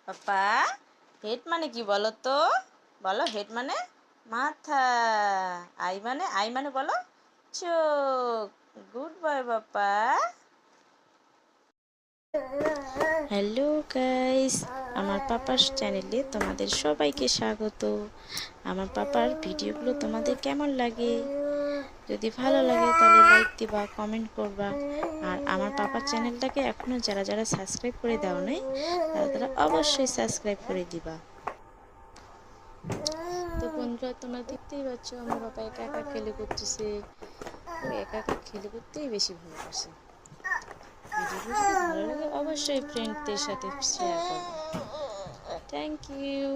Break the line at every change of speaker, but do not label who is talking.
পাপা head মানে কি বলো তো? বলো হেড মানে মাথা। আই মানে বলো চোখ। গুড বয় পাপা। হ্যালো গাইস, আমার পাপার চ্যানেলে তোমাদের সবাইকে স্বাগত। আমার পাপার ভিডিওগুলো তোমাদের কেমন লাগে? যদি ভালো লাগে তাহলে লাইক দিবা, কমেন্ট করবা। আর আমার পাপার চ্যানেলটাকে এখনো যারা যারা সাবস্ক্রাইব করে দাও নাই তারা তারা অবশ্যই সাবস্ক্রাইব করে দিবা। তো বন্ধুরা, তোমরা দেখতেই পাচ্ছ আমার পাপা একা একা খেলে করতেছে। ও একা একা খেলে করতেই বেশি ভালোবাসে। ভিডিওগুলো যদি ভালো লাগে অবশ্যই ফ্রেন্ডদের সাথে শেয়ার করবে। Thank you.